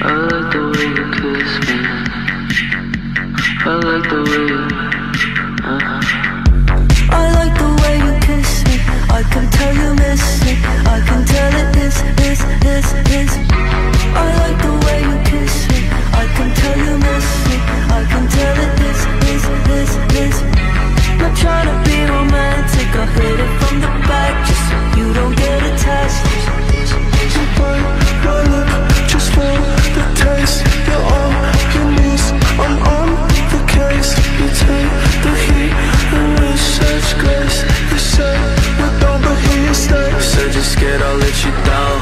I like the way you kiss me. I like the way you I like the way you kiss me. I can tell you miss me. I can tell it is. I like the way you kiss me. I can tell you miss me. I can tell it is. Not trying to be romantic. I hit it from the back just so you don't get attached. You bite my lip just for the taste. You're on your knees, I'm on the case. You take the heat and with such grace. You say we're done but here you stay. said you're scared I'll let you down.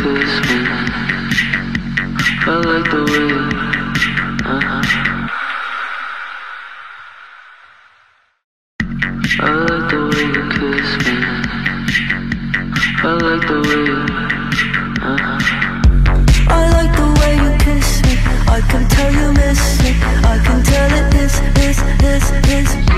kiss me. I like the way you, I like the way you kiss me. I like the way you, I like the way you kiss me. I can tell you miss me. I can tell it is